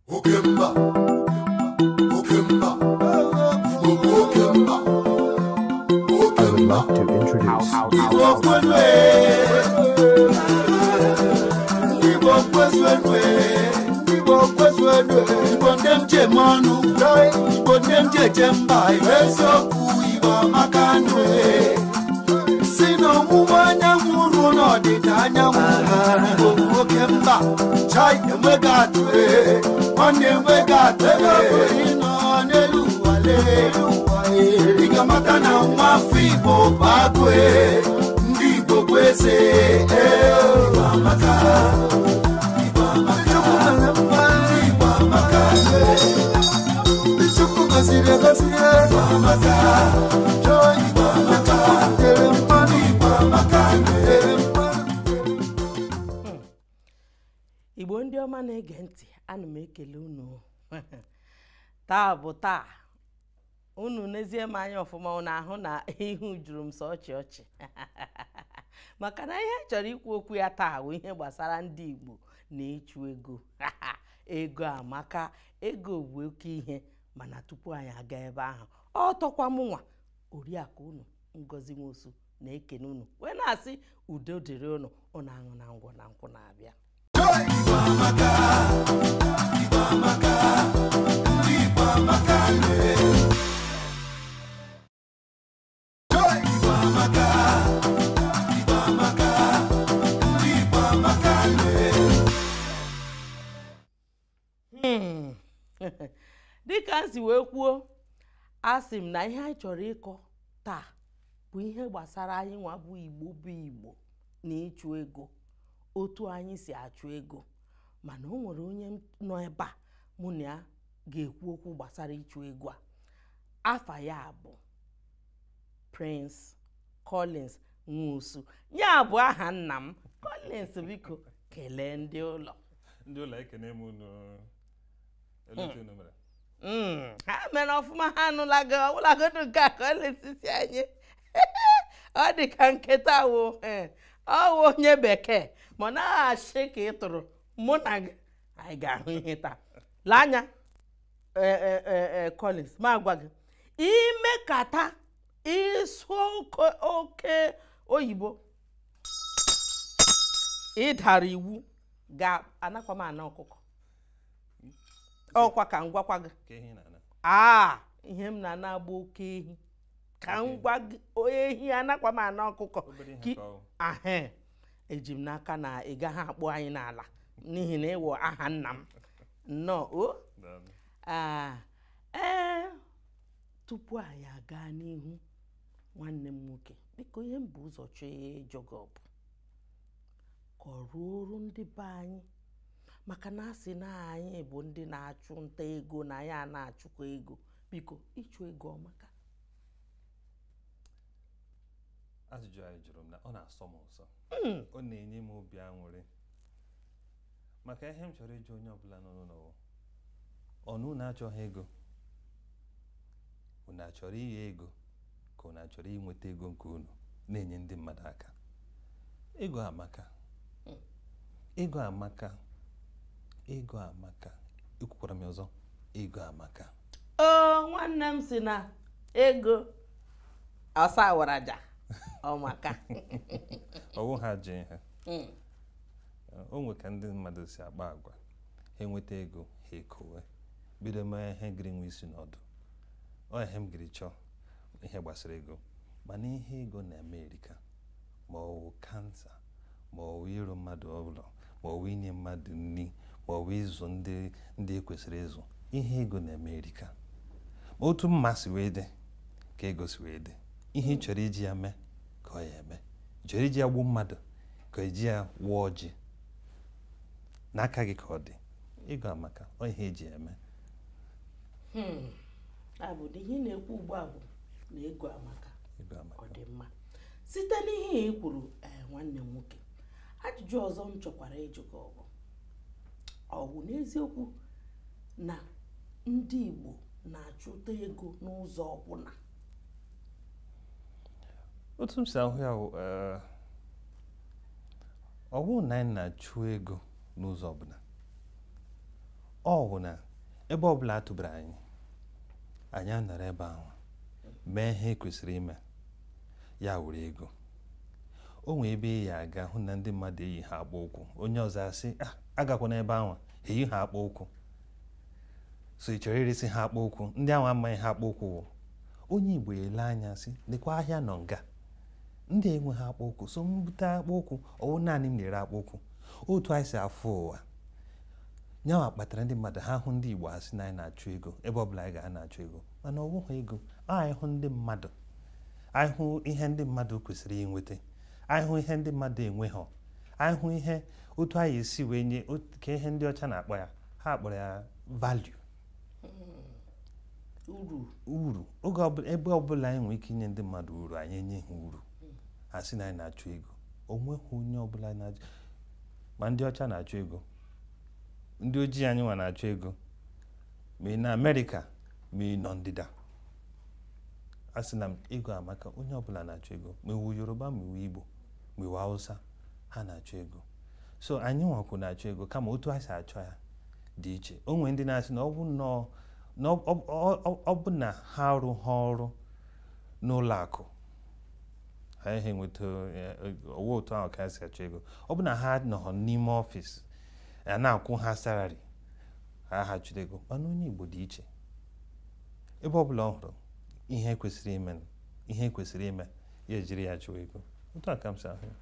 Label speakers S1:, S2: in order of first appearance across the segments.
S1: Okemba, Okemba, Okemba,
S2: I would like to introduce
S1: Chai emwegatwe, one emwegatwe, Igamata na mwafibo bagwe, ndibo kwese, Ibamaka, Ibamaka, Bichuku kasire, Ibamaka, Joy, Ibamaka, Ibamaka,
S3: Igbo ndị ọma na-ege ntị, ana m ekele unu. Taa bụ taa. Unu nezie m anya ọfụma unu ahụ na ihu juru m sọ ọchị ọchị. Maka na ihe chọrọ ikwu okwu ya taa bụ ihe gbasara ndị Igbo na-echu ego. Ego amaka, ego bụ oke ihe, mana tupu anyị aga ebe ahụ, ọ tọkwa m nwa Oriakụ unu Ngozi Nwosu na-ekene unu wee na-asị udo dịrị unu aṅụ na ngwọ na nkwụ na-abịa.
S1: Ibamaka, Ibamaka, Ibamaka, Ibamaka, Ibamaka, Ibamaka.
S3: Dịka nsi wee kwuo, asị m na ihe anyị chọrọ ịkọ taa bụ ihe gbasara anyị nwa bụ Igbo na ịchụ ego, otu anyị si achụ ego. Mana o nwere onye nọ ebe a mụ na ya ga-ekwu okwu gbasara ịchụ ego a. Afa ya bụ Prince Collins Nwosu. Ya bụ aha nna m. Collins, biko kelee ndị ụlọ.
S4: Ndị ụlọ ekene m unu elete unu mere.
S3: Ha mere ọfụma, ha anụlago ọbụlagodu nke a Collins si anyị. Ọ dị ka nkịta wo ọ wụ onye bekee ma na-achị ka ị tụrụ mụ na gị anyị ga-ahụ ihe taa. Lee anya Collins, ma gwa gị imekata ịsụ oke oyibo ịdara iwu ga-anakwa m ana ọkụkọ. Ọkwa ka m gwakwa gị ihe m na-ana-agba oke ehi ka m gwa gị ehi anakwa m ana ọkụkọ. Eji m n'aka na ị gaghị akpụ anyị n'ala n'ihi na ịwụ aha nna m nnọọ. Tupu anyị aga n'ihu, nwanne m nwoke, biko ihe m bụ ụzọ chọọ ịjụ gị bụ ka ọ ruoro ndị be anyị, maka na asị na anyị bụ ndị na-achụ nta ego na anyị na-achụkwa ego. Biko ịchụ ego ọmaka.
S4: Ajụjụ anyị jụrụ m na ọ na-asọ m ụsọ, ọ na-enye m obi aṅụrị, maka ihe m chọrọ ịjụ onye ọbụla nọ n'ụlọ, ọnụ na-achọghị ego, unu achọrọ ihe ego ka unu achọrọ inweta ego nke unu na-enye ndị mmadụ aka. Ego amaka, ego amaka, ego amaka, ekwukwara m ọzọ, ego amaka.
S3: Nwanne m si na ego ọsa waraja ọmaka.
S4: Ọwụ ha ji ha. O nwe ka ndị mmadụ si agba agwa, ha enweta ego ha ekowe bido mee ihe gịrị nwe isi n'ọdụ. Ọ ihe m gịrị chọọ ihe gbasara ego, mana ihe ego na-eme erika, ma ọ wụ kansa, ma ọ wụ iru mmadụ ụlọ, ma ọ wụ inye mmadụ nri, ma ọ wụ ịzụ ndị ekwesịrị ịzụ. Ihe ego na-eme erika, ma otu mmasị wee dị ka ego si wee dị. Ihe ị chọrọ iji ya mee ka ọ ya eme. Chọrọ iji ya gbuo mmadụ ka eji ya wụọ ọjị n'aka gị ka ọ dị. Ego amaka, ọ ihe eji eme.
S3: Abụ dị ihe na-ekwu ugbu a bụ na ego amaka. Ọ dị mma. Site n'ihe ị kwuru, nwanne m nwoke, ajụjụ ọzọ m chọkwara ịjụ gị ọ bụ n'eziokwu na ndị Igbo na-achụta ego n'ụzọ ọbụla?
S4: Otu m si ahụ ya ọ bụrụ na anyị na-achụ ego n'ụzọ ọbụla, ọ bụ na ebe ọbụla atụbara anyị anọrọ ebe ahụ mee ihe kwesịrị ime ya were ego. O nwee ebe ya aga hụ na ndị mmadụ eyi ha akpa ụkwụ, onye ọzọ asị agakwa n'ebe ahụ eyi ha akpa ụkwụ, so ị chọrọ iresi ha akpa ụkwụ, ndị ahụ amaghị ha akpa ụkwụ wụ. Onye Igbo ele anya sị lekwa ahịa nọ nga, ndị enwe ha akpa ụkwụ, so mbute akpa ụkwụ ọwụ naanị m na-ere akpa ụkwụ. Otu anyị si afụ ụwa nyawa kpatara ndị mmadụ ha hụ ndị Igbo asị na anyị na-achụ ego, ebe ọbụla anyị ga na-achụ ego, mana ọ bụghị ego. Anyị hụ ndị mmadụ, anyị hụ ihe ndị mmadụ kwesịrị inweta, anyị hụ ihe ndị mmadụ enweghị, anyị hụ ihe otu anyị esi wee nye ka ihe ndị ọcha na-akpọ ya, ha kpọrọ ya value, uru. Ebe ọbụla anyị nwere ike inye ndị mmadụ uru, anyị enye ha uru. Ha sị na anyị na-achụ ego, onweghị onye ọbụla na-achụ, ma ndị ọcha na-achụ ego, ndị ojii anyị nwa na-achụ ego, ma ị na Amerịka ma ị nọ ndịda. A sị na ego amaka, onye ọbụla na-achụ ego, ma iwu Yoruba ma iwu Igbo ma iwu Hausa, ha na-achụ ego. So anyị nwakwu na-achụ ego, kama otu anyị si achọ ya dị iche. O nwere ndị na-asị na ọ bụ na ha arụghị ọrụ n'ụlọ akụ ha ihe nweta owo otu ahụ ka ha si achọ ego. Ọ bụ na ha nọ n'ime ọfịs ya na-akwụ ha salari ha chụrụ ego. Mana onye Igbo dị iche, ebe ọbụla ọ hụrụ ihe kwesịrị ime ya ejiri ya chụọ ego. Otu a ka m si ahụ ya.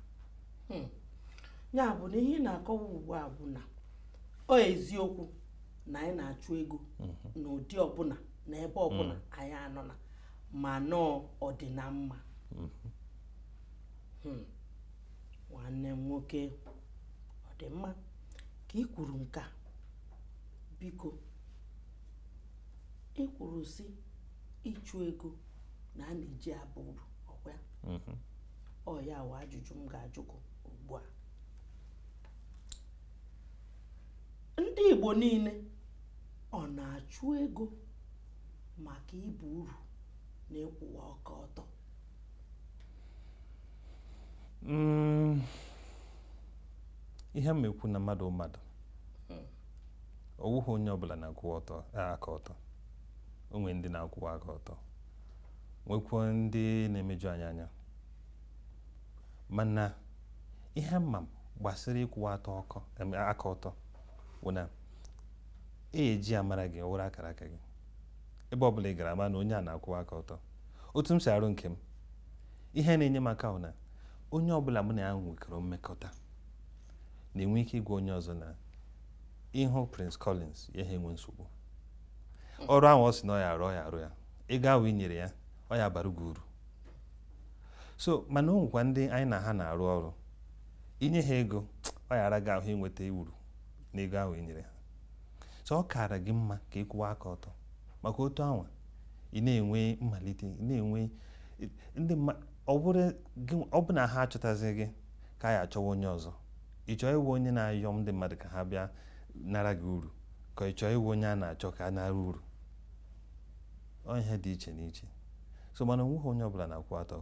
S3: Ya bụ na ihe na-akọwa ugbu a bụ na ọ eziokwu na anyị na-achụ ego n'ụdị ọbụla na ebe ọbụla anyị anọ na, ma nọọ ọdịna mma. Nwanne m nwoke, ọ dị mma ka ị kwuru nke a. Biko, ị kwuru si ịchụ ego na a na-eji aba uru, ọkwa ọ ya wụ ajụjụ m ga-ajụkọ ugbu a. Ndị Igbo niile ọ na-achụ ego maka ibu uru na ịkwụwa aka ọtọ?
S4: Ihe m ekwu na mmadụ ọ wụghị onye ọbụla na-akwụwa aka ọtọ. O nwere ndị na-akwụwa aka ọtọ, nwekwuo ndị na-emeju anya. Mana ihe mma gbasara ịkwụwa aka ọtọ bụ na eji amara gị ọwụrụ akara aka gị. Ebe ọbụla ị gara, ma na onye a na-akwụwa aka ọtọ. Otu m si arụ nke m, ihe na-enye m aka bụ na onye ọbụla mụ na ya nwekọrọ mmekọta na-enwe ike ịgwa onye ọzọ na ịhụ Prince Collins ya enwe nsogbu. Ọrụ ahụ ọ sị na ọ ya arụ ya, ego ahụ i nyere ya ọ ya bara gị uru. So mana o nwekwa ndị anyị na ha na-arụ ọrụ, inye ha ego ọ ya ara gị ahụ inweta uru na ego ahụ i nyere ha. So ọ kara gị mma ka ịkwụwa aka ọtọ, maka otu ahụ ị na-enwe mmalite, ị na-enwe ndị ọ bụ na ha achọtazi gị ka ya achọwa onye ọzọ. Ị chọọ ịwụ onye na-ayọ ndị mmadụ ka ha bịa nara gị uru, ka ị chọọ ịwụ onye a na-achọ ka a nara uru. Ọ ihe dị iche n'iche. So mana onweghị onye ọbụla na-akwụ ọtọ,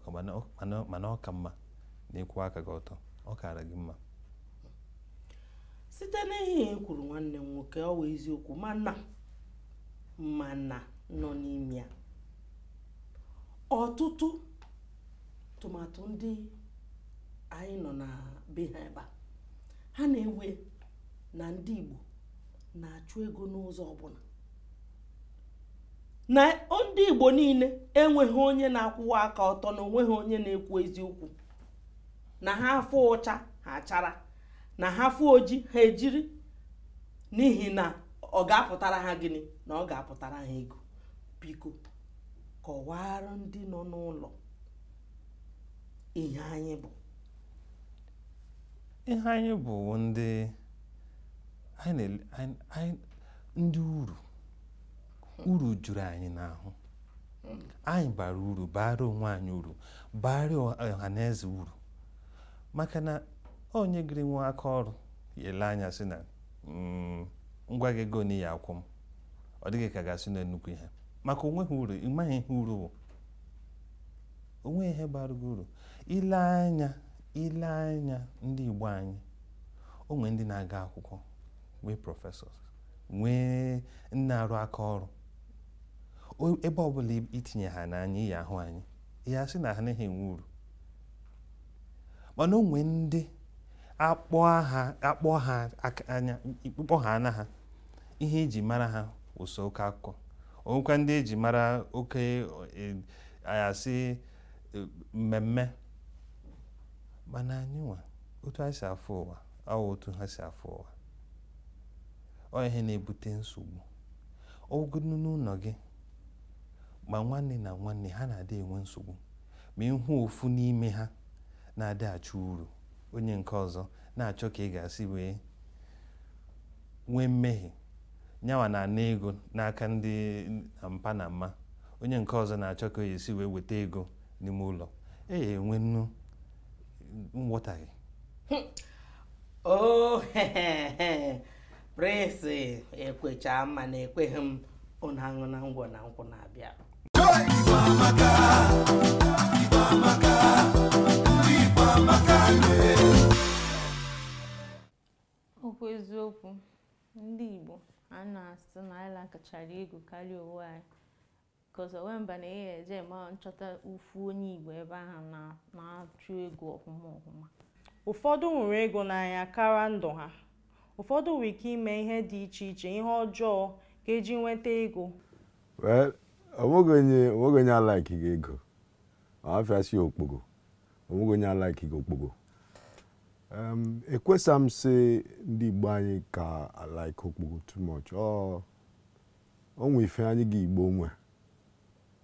S4: mana ọ ka mma na ịkwụ aka gị ọtọ, ọ kara gị mma.
S3: Site n'ihe e kwuru, nwanne m nwoke, ọ wụ eziokwu, mana nọ n'ime ya ọtụtụ tụmatụ ndị anyị nọ na be ha ebe ha na-ewe na ndị Igbo na-achụ ego n'ụzọ ọbụla, na ndị Igbo niile enweghị onye na-akwụwa aka ọtọ, na onweghị onye na-ekwu eziokwu, na ha afọ ụcha ha achara, na ha afọ oji ha ejiri, n'ihi na ọ ga-apụtara ha gịnị? Na ọ ga-apụtara ha ego. Biko, kọwara ndị nọ n'ụlọ ihe anyị bụ.
S4: Ihe anyị bụ ndị uru juru anyị n'ahụ. Anyị bara uru, bara onwe anyị uru, bara ọha na eze uru. Maka na onye gịrị nwe aka ọrụ yele anya sị na ngwa gị ego n'iyi akwụ m, ọ dịghị ka gasị na nnukwu ihe, maka onweghị uru. Ịmaghị ihe uru bụ, onwe ihe bara gị uru. Ile anya ndị Igbo anyị, o nwere ndị na-aga akwụkwọ nwee prọfesọs, nwee nna arụ aka ọrụ ebe ọbụla itinye ha n'anya ihe ahụ anyị ihe asị na ha naghị enwe uru mana o nwee ndị akpọ ha anya ha ihe eji mara ha ụsọ oke akụkọ onwekwa ndị eji mara oke ayasị mmemme mana anyị nwa otu anyị si afụ ụwa ọ otu ha si afụ ụwa ọ ihe na-ebute nsogbu ọgụgụ n'ụlọ gị ma nwanne na nwanne ha na-adị enwe nsogbu ma ịhụ ofu n'ime ha na-adị achọ uru onye nke ọzọ na-achọ ka ị ga-asị wee nwee mmehie nyawa na-ana ego n'aka ndị mpa na mma onye nke ọzọ na-achọ ka onye esi wee weta ego n'ime ụlọ enwe nnu nghọtaghị
S3: Prince ekwecha mma na ekweghị m ụnụ aṅụ na ngwọ na nkwụ na-abịa
S5: okwu eziokwu ndị Igbo a na-asị na anyị lakachara ego karịa onwe anyị because Owemba na ihe eje ma nchọta ufu onye Igbo ebe ahụ na-achụ ego ọhụma.
S6: Ụfọdụ hụrụ ego n'anya kara ndụ ha. Ụfọdụ nwere ike ime ihe dị iche iche ihe ọjọọ ka eji nweta ego.
S7: Well, onweghị alike gị ego. Afịa si okpogo. Onweghị alike gị okpogo. Ekwesa m sị ndị Igbo anyị ka alike okpogo too much. Onwe ife anyị gị Igbo nwe.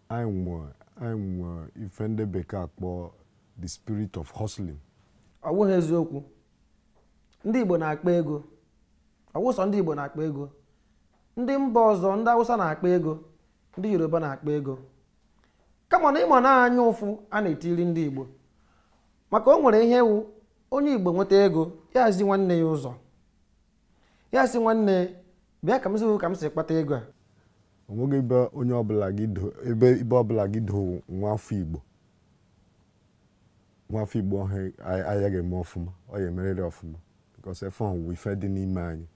S7: Anyị nwe ife ndị bekee akpọ the spirit of hustling.
S8: Ọ bụghị eziokwu. Ndị Igbo na-akpa ego. Ọwụsọ ndị Igbo na-akpa ego. Ndị mba ọzọ, ndị Hausa na-akpa ego. Ndị Yoruba na-akpa ego. Kama na ịma na-anya ụfụ a na-etiri ndị Igbo. Maka o nwere ihe ewu onye Igbo nweta ego ya zi nwanne ya ụzọ. Ya si nwanne bịa ka m si kpata ego a.
S7: Onweghị ebe onye ọbụla gị do ebe ọbụla gị do nwafọ Igbo. Nwafọ Igbo ayaghị eme ọfụma, ọ ya emerịrị ọfụma because efe ọhụụ ife dị n'ime anyị.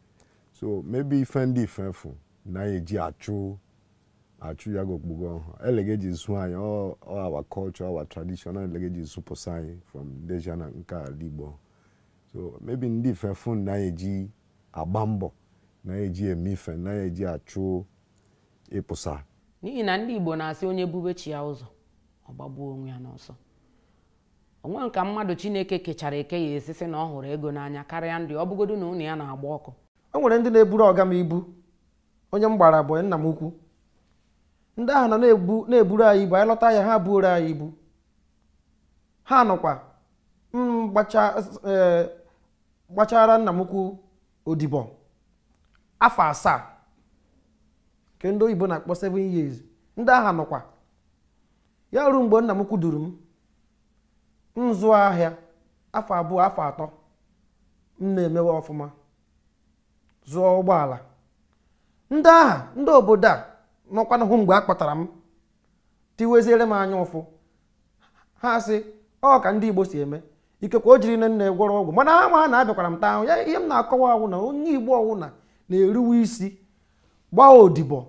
S7: So maybe ife ndị ifefu na eji achụ ya gokpugo ọhụụ. Elegeji zu anyị our culture, our tradition, elegeji zupụsa anyị from Deja na nke ala Igbo. So maybe ndị ifefu na eji agba mbọ, na eji eme ife, na eji achụ ịpụsa.
S9: N'ihi na ndị Igbo na-asị onye bube chi ya ụzọ ọ gbagbuo onwe ya n'ọsọ. Onwe nka mmadụ Chineke kechara eke ya esisi na ọ hụrụ ego n'anya karịa ndị ọ bụgodu na ụnụ ya na-agba ọkụ.
S8: O nwere ndị na-eburu ọga m ibu onye m gbara abụọ nna m ukwu. Ndị ahụ nọ na-eburu anyị ibu anyị lọta ya ha buoro anyị ibu. Ha nọkwa gbachara nna m ukwu odibo afọ 7 nke ndị oyibo na-akpọ 7 years. Ndị ahụ nọkwa ya ruo mgbe nna m ukwu duru m zụọ ahịa afọ 2 afọ 3 m na-emewe ọfụma zụọ ụgbọala. Ndị obodo a nọkwana hụ mgbe a kpọtara m tiweziere m anya ụfụ. Ha sị ọ ka ndị Igbo si eme ikekwe o jiri nne gwọrọ ọgwụ mana ha na-abịakwara m taa ahụ ya ihe m na-akọwa awụ na onye Igbo ọwụna na-eriwe isi gbaa odibo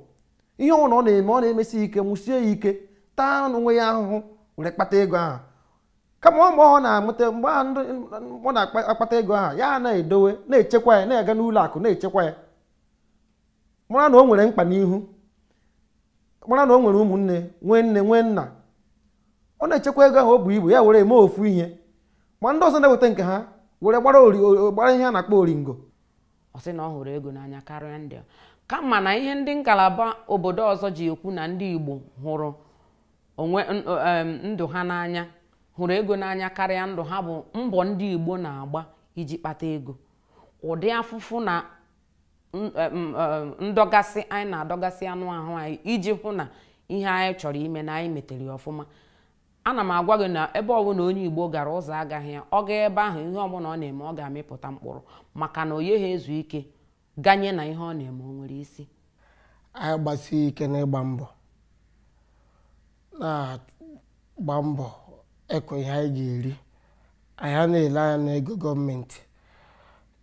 S8: ihe ọwụna ọ na-eme ọ na-emesi ike nwụsie ya ike taa onwe ya ahụhụ were kpata ego ahụ. Kama ọ na-amụta mgbe ọ na-akpata ego ahụ ya na-edowe na-echekwa ya na-aga n'ụlọ akụ na-echekwa ya. Mara na o nwere mkpa n'ihu. Mara na o nwere ụmụnne nwee nne nwee nna. Ọ na-echekwa ego ahụ o bu ibu ya were eme ofu ihe. Ma ndị ọzọ na-eweta nke ha were gbara ihe a na-akpọ oringo.
S9: Ọ sị na ọ hụrụ ego n'anya karịa ndị a. Kama na ihe ndị ngalaba obodo ọzọ ji ekwu na ndị Igbo hụrụ onwe ndụ ha n'anya hụrụ ego n'anya karịa ndụ ha bụ mbọ ndị Igbo na-agba iji kpata ego. Ụdị afụfụ na ndọgasị anyị na-adọgasị anụ ahụ anyị iji hụ na ihe anyị chọrọ ime na anyị metere ọfụma. Ana m agwa gị na ebe ọbụla onye Igbo gara ụzọ agaghị ya ọ gaa ebe ahụ ihe ọbụla ọ na-eme ọ ga-amịpụta mkpụrụ maka na onye ha ezu ike ganye na ihe ọ na-eme o nwere isi.
S8: Anyị gbasi ike n'ịgba mbọ na-agba mbọ ekwe ihe anyị ga-eri. Anyị na-ele anya n'ego gọọmenti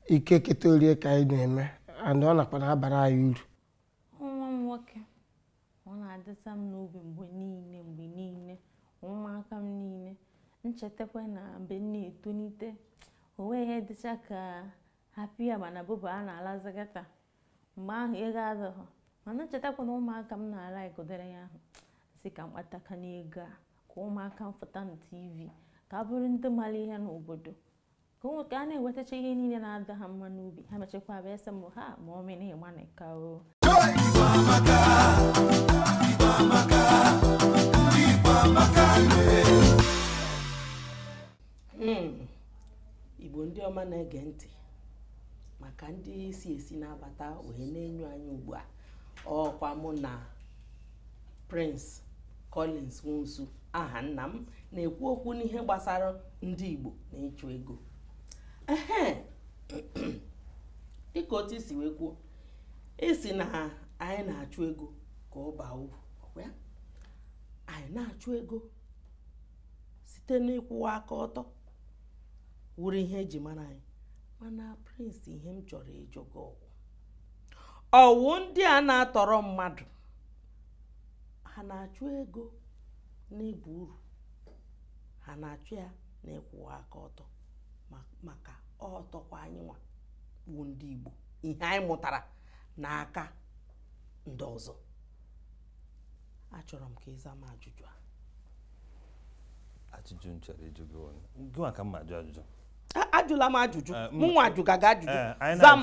S8: ike keta orie ka anyị na-eme and ọ nakwa na-abara anyị uru.
S5: Nwa m nwoke ọ na-adịsa m n'obi mgbe niile ụmụaka m niile nchetakwa na mgbe m na-etonite onwe ihe dịcha ka hapịa mana bụba a na-alazagata mgbe ahụ ego adịghị mana nchetakwa na ụmụaka m na-ala igodere ya ahụ si ka mkpataka n'ego a ka ụmụaka m fụta na TV ka a bụrụ ndị mara ihe n'obodo ka a na-ewetacha ihe niile na-ada ha mma n'obi ha mechakwa abịa ese m ha ma ọ mee na ịgba na ịka o
S3: Igbo ndị ọma na-ege ntị maka ndị esi na-abata wee na-enyo anyị ugbu a ọkwa mụ na Prince Collins Nwosu aha nna m na-ekwu okwu n'ihe gbasara ndị Igbo na ịchụ ego. Dịka otu isi wee kwuo isi na anyị na-achụ ego ka ọ baa uru ọkwa anyị na-achụ ego site n'ịkwụwa aka ọtọ wuru ihe eji mara anyị mana Prince ihe m chọrọ ịjụ gị ọwụ ndị a na-atọrọ mmadụ ha na-achụ ego n'ibu uru ha na-achụ ya na ịkwụwa aka ọtọ maka ọtọkwa anyị nwa bụ ndị Igbo ihe anyị mụtara n'aka ndị ọzọ. Achọrọ m ka ịza m ajụjụ a.
S4: Ajụjụ m chọrọ ịjụ gị maka m ajụ ajụjụ.
S3: Ajụla m ajụjụ mụnwa ajụga gị ajụjụ zam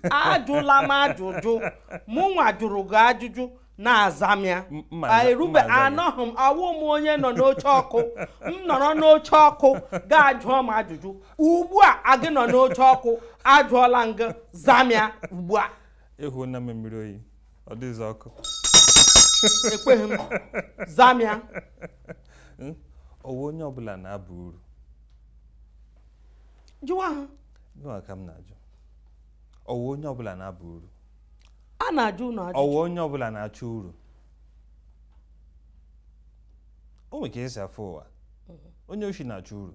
S3: ajụla m ajụjụ mụnwa jụrụ gị ajụjụ na-aza m ya erube anọghị m awụ m onye nọ n'oche ọkụ m nọrọ n'oche ọkụ ga-ajụọ m ajụjụ ugbu a gị nọ n'oche ọkụ ajụọla m gị zam ya ugbu a.
S4: Ịhụ na m mmiri oyi ọ dịghịzi ọkụ
S3: ekweghị m zam ya.
S4: Ọwụ onye ọbụla na-aba uru
S3: jụwa ha
S4: gịnwa ka m na-ajụ ọwụ onye ọbụla na-aba uru
S3: a na-ajụ ụnụ ajụjụ
S4: ọwụ onye ọbụla na-achọ uru o nwere ka esi afọ ụwa onye oshi na-achọ uru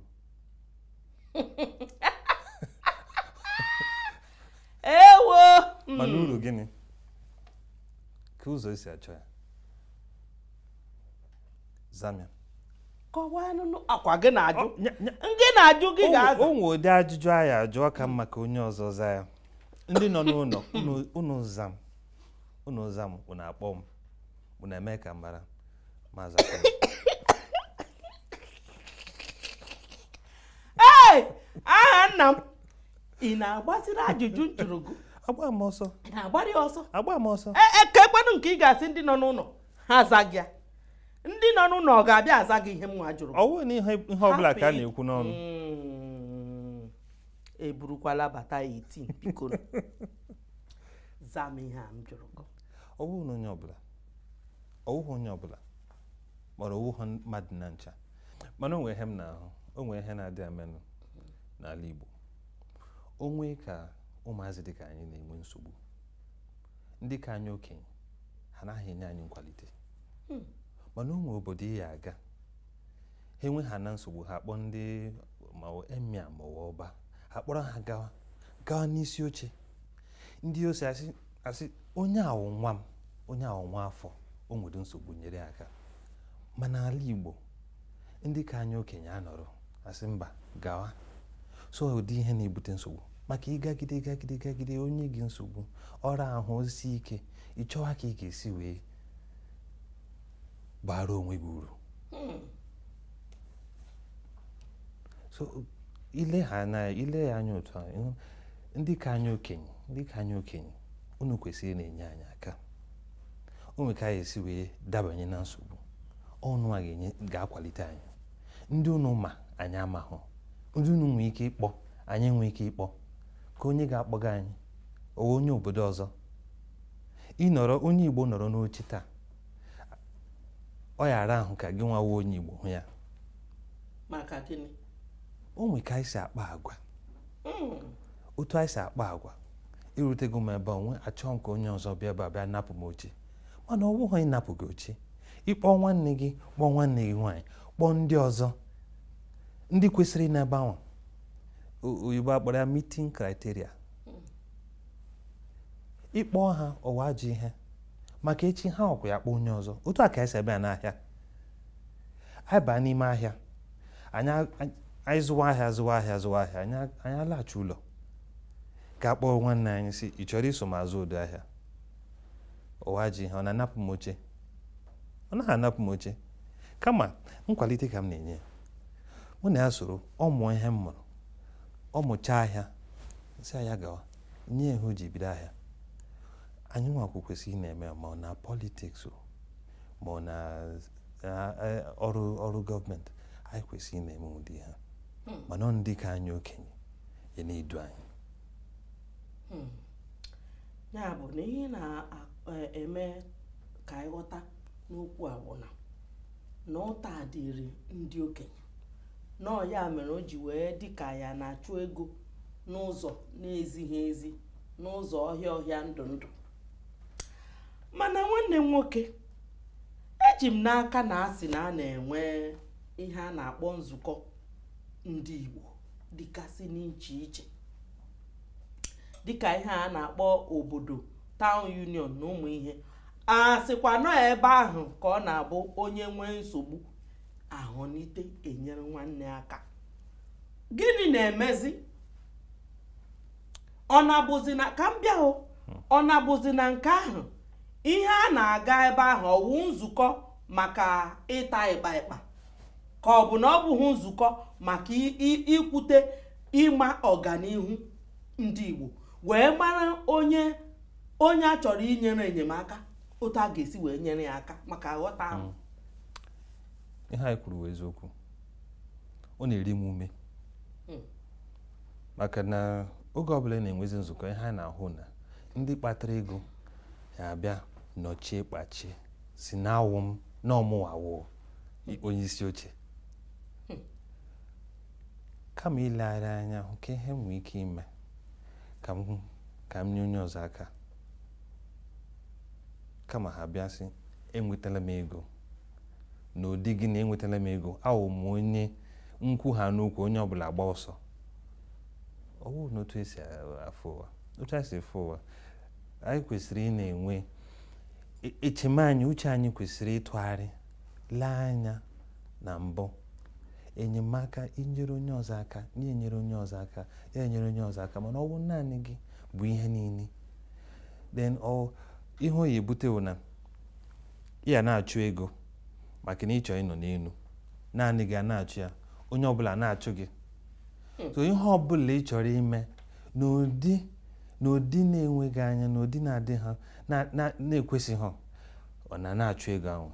S3: ewo
S4: mana uru gịnị ka ụzọ esi achọ ya zamia
S3: kọwanụ akwa gị na-ajụ ngị na-ajụ gị ga-aza
S4: o nwe ụdị ajụjụ anyị ajụ ka mma ka onye ọzọ za ya ndị nọ n'ụlọ unu zam unu akpọ m unu eme ka mara ma zakwa
S3: aha nna m ị na-agbaziri ajụjụ njụrụ gị
S4: agba m ọsọ
S3: na-agbari ọsọ
S4: agba m ọsọ
S3: ka ekwenụ nke ị ga-asị ndị nọ n'ụlọ ha aza gị ya ndị nọ n'ụlọ ọ ga-abịa aza gị ihe m nwa jụrụ
S4: ọwụ na ihe ọbụla ka a na-ekwu n'ọnụ
S3: eburukwala bata 18 biko zam ihe a m jụrụ gị
S4: ọwụ na onye ọbụla mara ọwụ mmadụ na ncha mana onwe ihe m na-ahụ onwe ihe na-adị amenụ n'ala Igbo onwe ka ụmụazị dị ka anyị na-enwe nsogbu ndị ka anyị okenye ha naghị enye anyị nkwalite mana onwe obodo ya aga ha enwe ha na nsogbu ha kpọọ ndị ma emia ma ọba ha kpọrọ ha gawa n'isi oche ndị ose asị onye awụ nwa m onye awụ nwa afọ o nwere nsogbu nyere aka mana ala Igbo ndị ka anyị okenye anọrọ asị mba gawa so ụdị ihe na-ebute nsogbu maka ịgagide onye gị nsogbu ọrụ ahụ osi ike ịchọwa ka ị ga-esi wee gbara onwe gị uru so ile ya anya otu ahụ ndị ka anyị okenye unu kwesịrị na-enye anyị aka o ka anyị esi wee dabanye na nsogbu ọnụ a ga-akwalite anyị ndị unu ma anyị amahụ ndị unu nwee ike ịkpọ anyị nwee ike ịkpọ ka onye ga-akpọga anyị owe onye obodo ọzọ ịnọrọ onye Igbo nọrọ n'oche taa ọ yara ahụ ka gị nwawo onye Igbo hụ ya
S3: maka gịnị
S4: o nwee ka anyị si akpa agwa otu anyị si akpa agwa irutego m ebe onwe achọọ nke onye ọzọ bịa bịa napụ m oche mana ọ bụghị ịnapụ gị oche ịkpọ nwanne gị kpọọ nwanne gị nwaanyị kpọọ ndị ọzọ ndị kwesịrị n'ebe ahụ oyibo akpọrọ ya meeting criteria ịkpọ ha ọwa ji ihe maka echi ha ọkwa ya kpọ onye ọzọ. Otu a ka esi ebe a n'ahịa. Anyị baa n'ime ahịa, anyị zụwa ahịa, anyị alaghachi ụlọ ka kpọọ nwanne anyị si ị chọrọ iso m azụ ụdị ahịa. Ọwa ji ihe ọ na-anapụ m oche? Ọ naghị anapụ m oche, kama nkwalite ka m na-enye. Mụ na ya soro ọ mụọ ihe m mụrụ, ọ mụchaa ahịa nsị ahịa gawa nye ihe o ji bido ahịa. Anyị nwakwu kwesịrị na-eme ma ọ na politiks ma ọ na ọrụ gọọmenti, anyị kwesịrị na-eme ụdị ha mana ọ ndị ka anyị okenye ya na-edu anyị.
S3: Ya bụ na ihe na-eme ka anyị ghọta n'okwu a bụ na ụta dịrị ndị okenye, nọọ ya mere o ji wee dị ka ya na-achụ ego n'ụzọ na-ezighị ezi, n'ụzọ ọhịa ndụ ndụ. Mana nwanne m nwoke, eji m n'aka na asị na a na-enwe ihe a na-akpọ nzukọ ndị Igbo dịgasị n'iche iche, dịka ihe a na-akpọ obodo town union na ụmụ ihe. A sịkwa nọ ebe ahụ ka ọ na-abụ onye nwee nsogbu ahụnite enyere nwanne aka. Gịnị na-emezi? Ọ na-abụzi na ka m bịa ọ na-abụzi na nke ahụ ihe a na-aga ebe ahụ ọwụ nzukọ maka ịta ịkpa ka ọ bụ na ọ bụghị nzukọ maka ikwute ịma ọganihu ndị Igbo wee mara onye a chọrọ inyere enyemaka otu a ga-esi wee nyere ya aka maka aghọta ahụ.
S4: Ihe anyị kwuru eziokwu, ọ na-eri m ume maka na oge ọbụla na-enwezi nzukọ ihe a na-ahụ na ndị kpatara ego ya abịa nọchie kpachie si na-awụ m na ọmụwawo onye isi oche, kama ilegharị anya hụ ka ihe nwee ike ime ka m nye onye ọzọ aka, kama ha bịa sị enwetala m ego n'ụdị gị na enwetala m ego, awụ m onye nkwu ha n'okwu onye ọbụla agba ọsọ. Ọ bụrụ na otu esi afụ ụwa, otu esi afụ ụwa, anyị kwesịrị ị na-enwe echeme anyị, uche anyị kwesịrị ịtụgharị lee anya na mbụ enyemaka inyere onye ọzọ aka, na-enyere onye ọzọ aka, ya enyere onye ọzọ aka, mana ọ bụ naanị gị bụ ihe niile. Then ihe o yi ebutewo na ya na-achụ ego maka na ịchọ ịnọ n'elu, naanị gị a na-achụ ya, onye ọbụla na-achụ gị. So ihe ọbụla ị chọrọ ime n'ụdị na-enweghị anya, n'ụdị na-adị ha na-ekwesịghị ha, ọ na-achụ ego ahụ.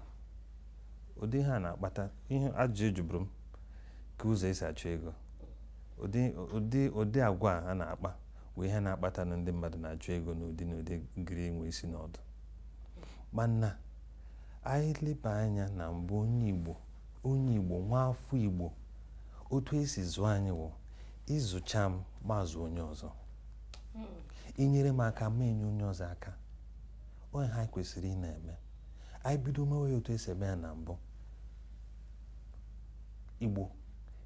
S4: Ụdị ha na-akpata ihe ajụjụ jụbụrụ m ka ụzọ esi achụ ego. Ụdị agwa ha na-akpa wee ha na-akpata na ndị mmadụ na-achụ ego n'ụdị gịrị enwe isi n'ọdụ. Mana anyị leba anya na mbụ onye Igbo nwa afọ Igbo, otu esi zụọ anyị wụ ịzụcha m ma zụọ onye ọzọ, inyere m aka ma enye onye ọzọ aka. Onye ha kwesịrị ị na-eme, anyị bido mewe otu esi eme ya na mbụ, Igbo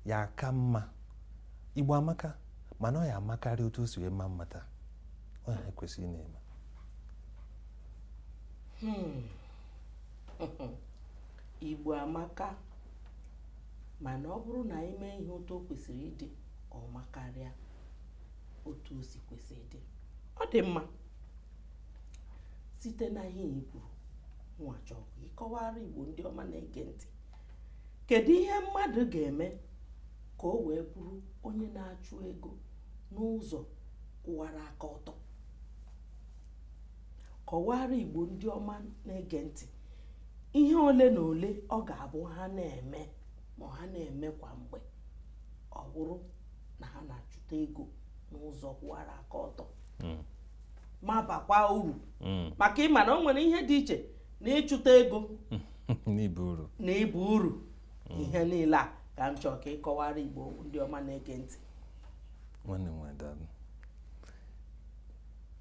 S4: ya aka mma. Igbo amaka, mana ọ ya amakarị otu o si wee ma mmata. Onye ha kwesịrị ị na-eme.
S3: Igbo amaka, mana ọ bụrụ na anyị mee ihe otu o kwesịrị ịdị, ọ makarịa otu o si kwesị ịdị. Ọ dị mma. Site na ihe Igbo nwa chọrọ ịkọwara Igbo ndị ọma na-ege ntị, kedu ihe mmadụ ga-eme ka o wee bụrụ onye na-achụ ego n'ụzọ kwụwara aka ọtọ? Kọwara Igbo ndị ọma na-ege ntị ihe ole na ole ọ ga-abụ ha na-eme, ma ha na-eme kwa mgbe ọ bụrụ na ha na-achụta ego n'ụzọ kwụwara aka ọtọ ma bakwa uru. Maka ịma na o nwere ihe dị iche na ịchụta ego na ibu uru. Ihe niile a ka m chọọ ka ịkọwara Igbo ndị ọma na-ege ntị.
S4: Nwanne m nwedalụ,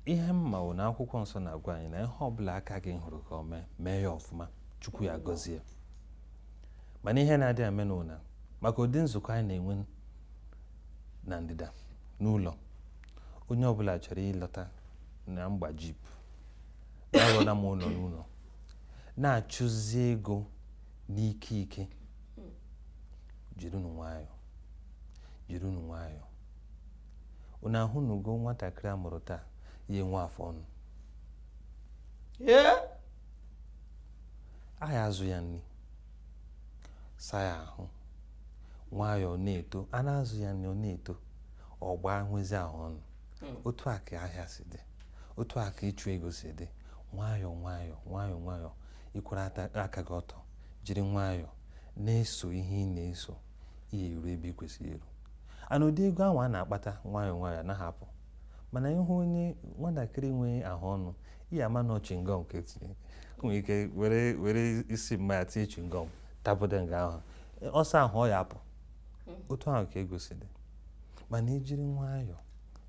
S4: ihe mma wụ na akwụkwọ nsọ na-agwa anyị na ihe ọbụla aka gị hụrụ ka o mee ya ọfụma, Chukwu ya gọzie. Mana ihe na-adị eme n'ụna maka ụdị nzukọ anyị na-enwe na ndịda n'ụlọ, onye ọbụla chọrọ ịlọta na mgba jip arụọla m ụlọ n'ụlọ na-achụzi ego n'ike ike. Jirunu nwayọọ, jirunu nwayọọ. Unu ahụnugo nwatakịrị a mụrụ taa ihe nwa afọ ọnụ. Aha azụ ya nri, saa ya ahụ, nwayọọ na-eto, a na-azụ ya nri ọ na-eto, ọ gbaa nwezi ahụ ọnụ. Otu a ka ahịa si dị, otu a ka ịchụ ego si dị. Nwayọọ nwayọọ nwayọọ nwayọọ, ịkwara aka gị ọtọ, jiri nwayọọ na-eso ihe ị na-eso, ihe eru ebe ị kwesịrị eru. Ana ụdị ego ahụ a na-akpata nwayọọ nwayọọ na-ahapụ, mana ịhụ onye nwatakịrị nwee ahụ ọnụ, ihe ama na chingom ka etinye, nwere ike were isi mmanya tinye chingom tabodo nga ahụ, ọsọ ahụ ọ ya apụ. Otu ahụ ka ego si dị, mana ijiri nwayọọ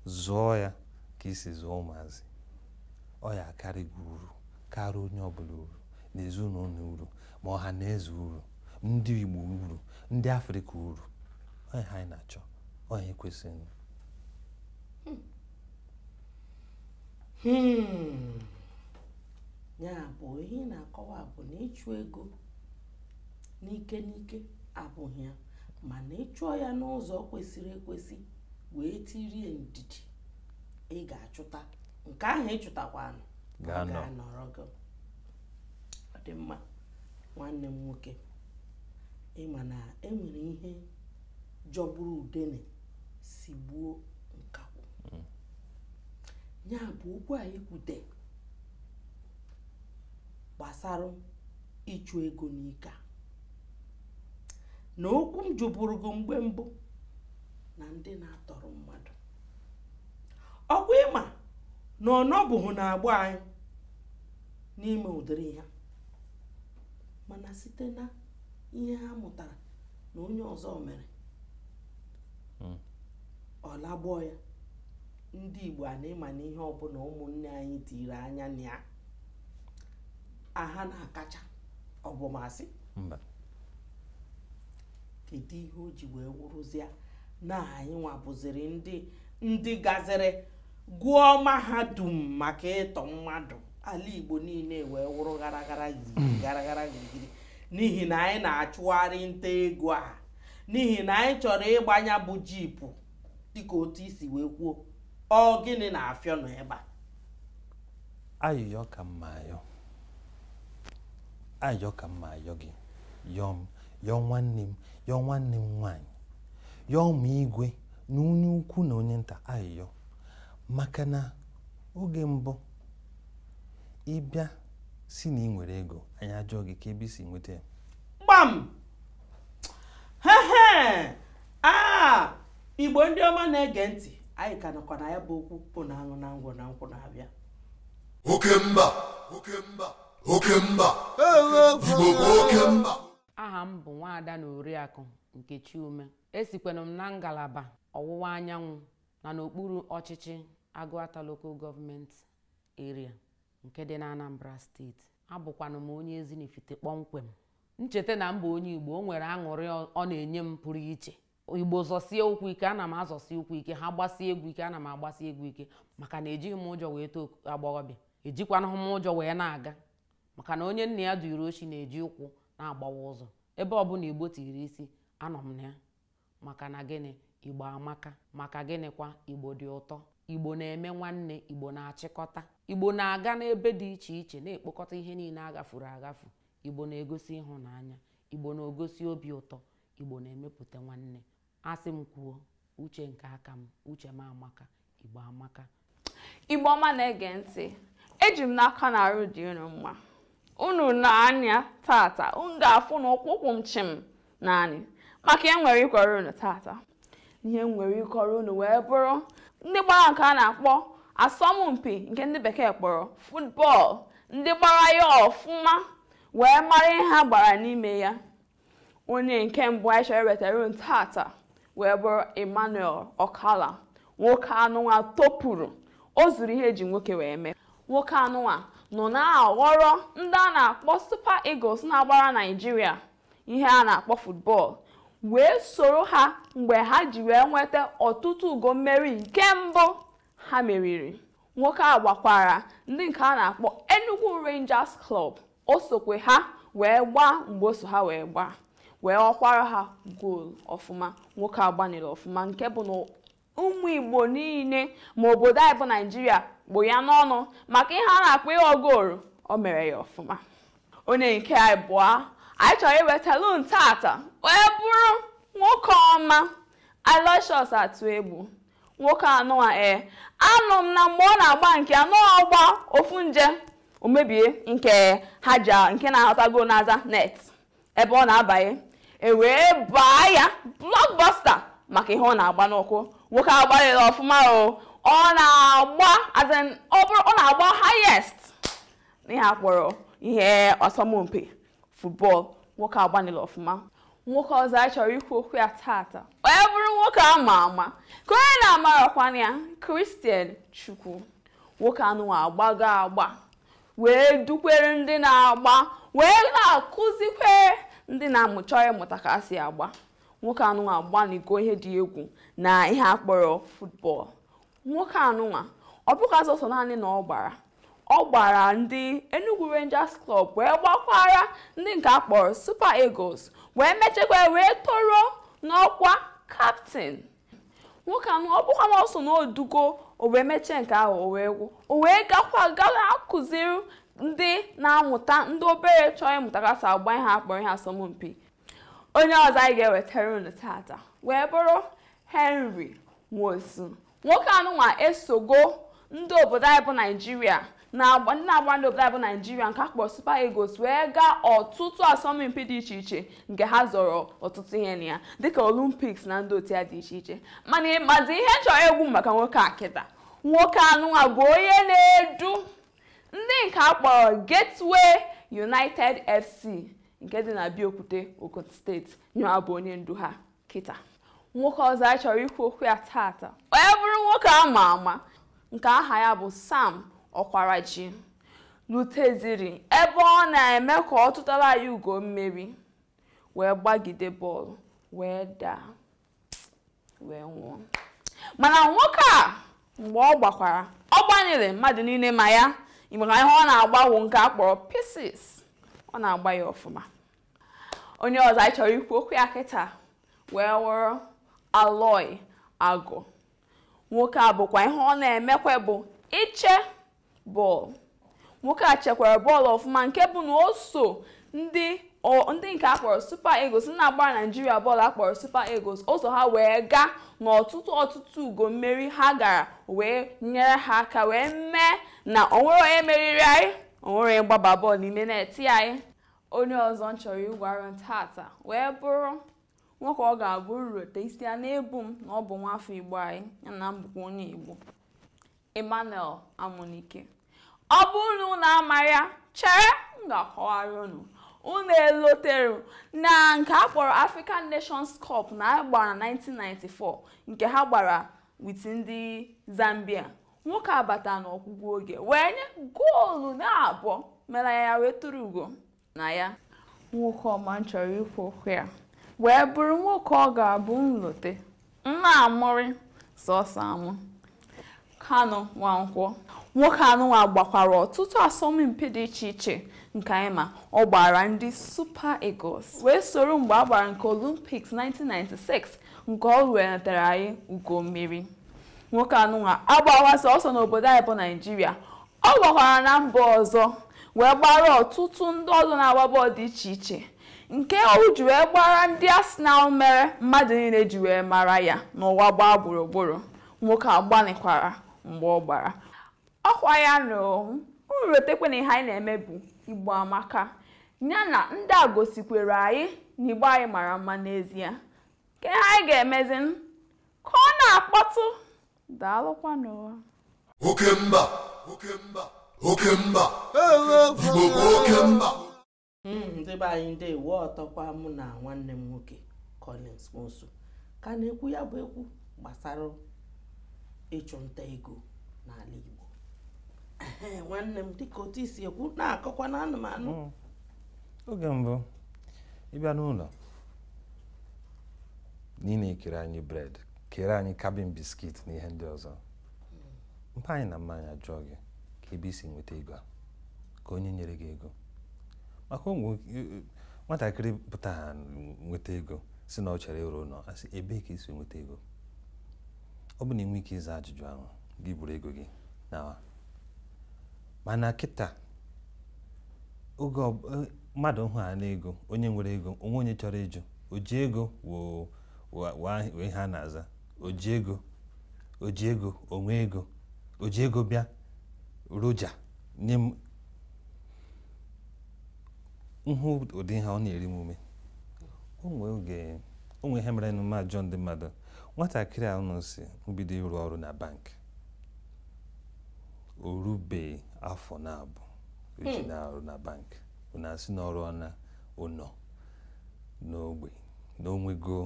S4: zụọ ya ka isi zụọ ụmụazị, ọ ya akarị gị uru, karịa onye ọbụla uru, n'ezinụlọ uru, ma ọha na eze uru, ndị Igbo uru, ndị Afrịka uru. Ọ ya anyị na-achọ, ọ ya ekwesịghị.
S3: Ya bụ ihe ị na-akọwa bụ na ịchụ ego n'ike n'ike abụghị ya, mana ịchụọ ya n'ụzọ kwesịrị ekwesị wee tirie ndidi, ị ga-achụta nke ahụ ịchụtakwanụ ga-anọrọ gị. Ọ dị mma nwanne m nwoke, ịma na enwere ihe jọgburu udene si gbuo nkakwụ. Ya bụ okwu anyị kwute gbasara ịchụ ego n'ike a, na okwu m jụbụrụ gị mgbe mbụ na ndị na-atọrọ mmadụ. Ọkwa ịma na ọnọbụghị na-agba anyị n'ime ụdịrị ha, mana site na ihe ha mụtara na onye ọzọ mere ọ lagbọọ ya. Ndị Igbo a na-ịma na ihe ọbụla ụmụnne anyị tiri anya na ya aha na-akacha ọbụmasị. Kedu ihe o ji wee wụrụzịa na anyị nwabụziri ndị gaziri gụọ mahadum maka ịtọ mmadụ, ala Igbo niile wee wụrụ gara gịrịgịrị, n'ihi na anyị na-achụgharị nta ego a, n'ihi na anyị chọrọ ịgbanya bụ jipụ dịka otu isi wee kwuo. Ọ gịnị na-afịọ nọ ebe a?
S4: Ayọyọ ka mma ayọ, ayọ ka mma ayọ gị, yọọ nwanne m, yọọ nwanne m nwaanyị, yọọ ụmụ igwe na onye ukwu na onye nta. Ayọyọ maka na oge mbụ ịbịa si na ị nwere ego, anyị ajụọ gị ka ebe isi nweta ya.
S3: Gbam! Igbo ndị ọma na-ege ntị, anyị ka nọkwa na ya bụ okwu bụ na aṅụ na ngwọ na nkwụ na-abịa.
S1: Oke mba, oke mba, oke mba, Igbo bụ oke mba.
S9: Aha m bụ Nwaada na Oriakụ Nkechi Ume. Esikwenụ m na ngalaba ọwụwa anyanwụ na n'okpuru ọchịchị Agụata Local Government Area nke dị na Anambra Steeti. Abụkwanụ m onye Ezinifite kpọmkwem. Ncheta na mba onye Igbo, o nwere aṅụrị ọ na-enye m pụrụ iche. Igbo zọsie ụkwụ ike, ana m azọsi ụkwụ ike, ha gbasie egwu ike, ana m agbasi egwu ike, maka na ejighị m ụjọ wee too agbọghọbịa, ejikwana m ụjọ wee na-aga, maka na onye nna ya dụrụ ochi na-eji ụkwụ na-agbawa ụzọ. Ebe ọbụla Igbo tiri isi, anọ m na ya. Maka na gịnị? Igbo amaka. Maka gịnịkwa? Igbo dị ụtọ. Igbo na-eme nwanne, Igbo na-achịkọta, Igbo na-aga n'ebe dị iche iche na-ekpokọta ihe niile agafuru agafu. Igbo na-egosi ịhụnanya, Igbo na-egosi obi ụtọ, Igbo na-emepụta nwanne. Asị m kwuo, uche nke aka m, uche m amaka, Igbo amaka.
S5: Igbo ọma na-ege ntị, eji m n'aka na arụ dị unu mma. Unu na-anya tata, unu ga-afụ na ụkwụ m chim naanị, maka ya nwere ịkọrọ unu tata. Ihe nwere ịkọrọ unu wee bụrụ ndị gbara nke a na-akpọ asọmpi nke ndị bekee kpọrọ football, ndị gbara ya ọfụma wee mara ihe ha gbara n'ime ya. Onye nke mbụ anyị chọrọ wetara unu tata wee bụrụ Emmanuel Okala. Nwoke anụnwa topuru, o zuru ihe eji nwoke wee mee. Nwoke anụnwa nọ na-aghọrọ ndị a na-akpọ Super Eagles na-agbara Nigeria ihe a na-akpọ football, wee soro ha mgbe ha ji wee nweta ọtụtụ ugo mmeri nke mbụ ha meriri.
S10: nwoke a gbakwara ndị nke a na-akpọ Enugu Rangers Club o sokwe ha wee gbaa mgbe o so ha wee gbaa wee ọkwara ha goolu ọfụma. Nwoke a gbanịrị ọfụma nke bụ na ụmụ Igbo niile ma obodo anyị bụ Naịjirịa bụ ya n'ọnụ maka ihe a na-akpọ ịghọ goolu. O mere ya ọfụma. Onye nke abụọ anyị chọrọ iwetara tata wee bụrụ nwoke ọma Aloysius Atuegbu. Nwoke anụwa anụ m na mgbe ọ na-agba nke anụ ọgba ofu nje o mebie nke haja nke na-ahọtago n'aza net ebe ọ na-abanye wee baa ya blockbuster maka ihe ọ na-agba n'ụkwụ. Nwoke agbalịrị ọfụma ọ na-agba highest n'ihe akpọrọ ihe asọmpi football. Nwoke agbalịrị ọfụma. Nwoke ọzọ anyị chọrọ ikwu okwu ya tata onye bụrụ nwoke ama ama ka onye na-amarakwana ya Christian Chukwu. Nwoke anụwa agba wee dukwere ndị na-agba wee na-akụzikwe ndị na-amụchọ ịmụta ka si agba. Nwoke anụwa agbanigo ihe dị egwu na ihe akpọrọ football. Nwoke anụwa ọ bụghị azọsọ naanị na ọ gbara ndị Enugu Rangers Club wee gbakwara ndị nke akpọrọ Super Eagles wee mechekwa wee toro n'ọkwa captain. Nwoke anụwa ọ bụkwa na ọsọ na odugo o wee mechie nke ahụ o wee gaa akụziri ndị na-amụta ndị obere chọọ ịmụta ka si agba ihe akpọrọ ihe asọmpi. Onye ọzọ anyị ga-ewetara unu tata wee bụrụ Henry Nwosu. Nwoke anụnwa esogo ndị obodo anyị bụ Naịjirịa na-agba ndị obodo anyị bụ Naịjirịa nke akpọrọ Super Eagles wee gaa ọtụtụ asọmpi dị iche iche nke ha zọrọ ọtụtụ ihe na ya dịka Olympics na ndị otu ya dị iche iche. Mana ịmazi ihe chọrọ egwu maka nwoke a kịta. Nwoke anụnwa bụ onye na-edu ndị nke akpọrọ Gateway United FC nke dị na Abeokuta, Ogun steeti. Nyewa bụ onye ndu ha kịta. Nwoke ọzọ anyị chọrọ ikwu okwu ya tata onye bụrụ nwoke ama ama nke aha ya bụ Sam Okwaraji luteziri ebe ọ na-eme ka ọ tụtara ya ugo mmeri wee gbagide bọọlụ wee daa wee nwụọ. Mana nwoke a mgbe ọ gbakwara ọ gbanyere mmadụ niile ma ya maka ihe ọ na-agbawo nke akpọrọ pieces ọ na-agba ya ọfụma. Onye ọzọ anyị chọrọ ikwu okwu ya kịta wee wụrụ Aloy Agụ. Nwoke a bụkwa ihe ọ na-emekwa bụ iche bọọlụ. Nwoke a chekwara bọọlụ ọfụma nke bụ na o so ndị nke akpọrọ Super Eagles na-agbara Naịjirịa bọọlụ akpọrọ Super Eagles o so ha wee gaa n'ọtụtụ ugo mmeri ha gara wee nyere ha aka wee mee na onwere onye meriri anyị onwere onye gbaba bọọlụ n'ime na-eti anyị. Onye ọzọ chọrọ ịgwara tata wee bụrụ nwoke ọ ga-abụ nrote isi ya na-ebu m na ọ bụ nwafọ Igbo anyị yana mbụkwa onye Igbo Emmanuel Amunike. Ọ bụrụ na amaghị ya chere m ga-akọwara unu elotere na nke a kpọrọ African Nations Cup na agbara na 1994 nke ha gbara with ndị Zambia. Nwoke abata n'ọgwụgwụ oge wee nye goolu na abụọ mere ya wee tụrụ ugo na ya. Nwoke ọma chọrọ ikwu okwu ya wee bụrụ nwoke ọ ga-abụ nlote nna amụrị sọsọ amụ Kanu Nwankwọ. Nwoke anụnwa gbakwara ọtụtụ asọmpi dị iche iche nke anyị ma ọ gbara ndị Super Eagles wee soro mgbe a gbara nke Olympics 1996 nke ọ wetara anyị ugo mmeri. Nwoke anụnwa agbawasị ọsọ n'obodo anyị bụ Naịjirịa. Ọ gbakwara na mba ọzọ wee gbara ọtụtụ ndị ọzọ na-agba bọọlụ dị iche iche nke o ji wee gbara ndị Arsenal mere mmadụ niile ji wee mara ya n'ụwa gbaa gburugburu. Nwoke agbanikwara mgbe ọ gbara ọkwa ya nrotekwe na ihe anyị na-eme bụ Igbo amaka ya na ndị a gosikwere anyị na Igbo anyị mara mma n'ezie. Ka ihe anyị ga-emezi ka ọ na-akpọtụ daalụkwa n'ụwa
S1: Okemba Igbo bụ okemba.
S3: Ndị be anyị ndị ewu ọtọkwa mụ na nwanne m nwoke Collins Nwosu ka na-ekwu ya bụ ekwu gbasara ịchụ nta ego n'ala Igbo. Nwanne m dịka otu isi ekwu na-akọkwa na anụmanụ.
S4: Oge mbụ ịbịa n'ụlọ niile ekere anyị bred kere anyị cabin biskit na ihe ndị ọzọ mpa anyị na mmanya jụọ gị ka ebe isi nweta ego a ka onye nyere gị ego maka nwatakịrị pụta ha nweta ego si na ọ chere ero nọ asị ebe ka isi nweta ego ọ bụ na enwe ike ịza ajụjụ ahụ gị buru ego gị na mana kịta oge mmadụ hụ ha n'ego onye nwere ego onwe onye chọrọ ịjụ o ji ego wee ha na-aza o ji ego onwe ego o ji ego bịa roja nye m nhụ ụdị ha ọ na-eri m ume onwe ihe mere na ma jụọ ndị mmadụ nwatakịrị a nọ si mbido ịrụ ọrụ na bank o rube afọ na-abụ o ji na-arụ na bank ọ na-asị n'ọrụ ọna ụnọ n'ogbe na onwego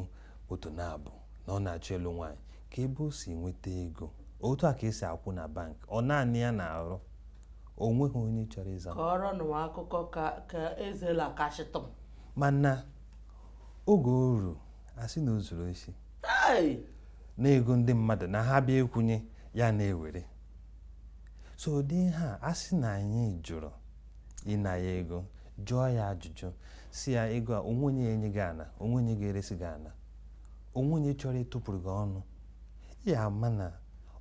S4: otu na-abụ na ọ na-achọ elu nwaanyị ka ebe o si nweta ego otu a ka esi akwụ na bank ọ naanị ya na-arụ onweghị onye chọrọ ịza
S3: ka ọrụ nụwa akụkọ ka ezela kashịtụm
S4: mana oge oru asị na o zuru isi na ego ndị mmadụ na ha bịa ekwunye ya na-ewere so ụdị ha asị na anyị jụrụ ịna ya ego jụọ ya ajụjụ si ya ego a onwe onye enye gị ana onwe onye ga-eresi gị ana onwe onye chọrọ ịtụpụrụ gị ọnụ ya ama na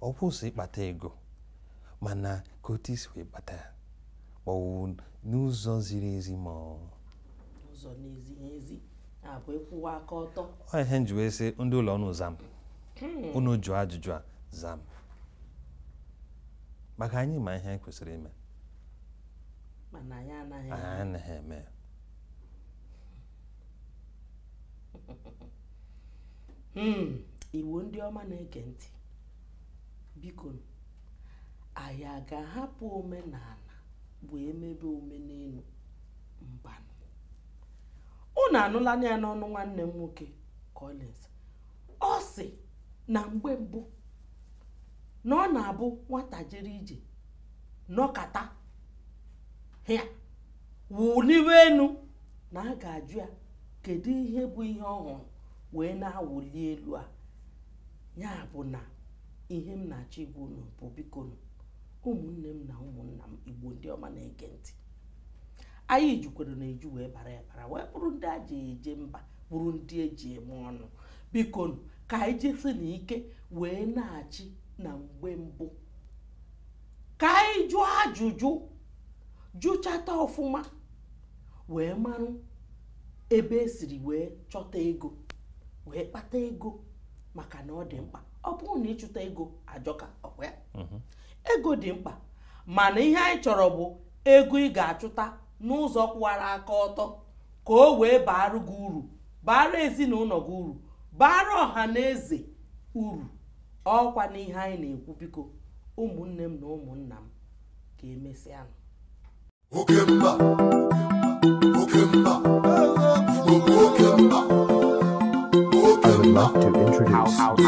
S4: ọ kwụsị ịkpata ego mana ka otu isi wee kpata ya ọwụ n'ụzọ ziri ezi ma
S3: ụzọ na-ezighi ezi abụ ịkwụwa aka ọtọ
S4: ọ ihe nji wee sị ndị ụlọ ọnụ zam unu jụọ ajụjụ a zam maka anyị ma ihe anyị kwesịrị ime
S3: mana anyị
S4: anaghị eme
S3: Igbo ndị ọma na-ege ntị biko anyị a ga-ahapụ omenala wee mebe omenelu mbanụ unu anụla ya n'ọnụ nwanne m nwoke Collins ọ sị na mgbe mbụ na ọ na-abụ nwata jere ije nọkata ya wuliwe enu na a ga-ajụ ya kedu ihe bụ ihe ọhụrụ wee na-awụli elu a ya bụ na ihe m na-achọ igwe unu bụ biko ụmụnne m na ụmụnna m Igbo ndị ọma na-ege ntị anyị jukwere na eju wee bara ya bara wee bụrụ ndị a ji eje mba bụrụ ndị eji eme ọnụ biko ka anyị jesi na ike wee na-achị na mgbe mbụ ka anyị jụọ ajụjụ jụchata ọfụma wee marụ ebe esiri wee chọta ego wee kpata ego maka na ọ dị mkpa ọ bụrụ na ịchụta ego ajọka ọkwa ya ego dị mkpa mana ihe anyị chọrọ bụ ego ị ga-achụta n'ụzọ kwụwara aka ọtọ ka o wee baara gị uru baara ezinụlọ gị uru baara ọha na eze uru ọkwa n'ihe anyị na-ekwu biko ụmụnne m na ụmụnna m ka emesịa
S1: oke mba oke mba
S2: I would love to introduce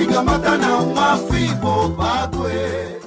S1: Iga mata na nwa Igbo bagwe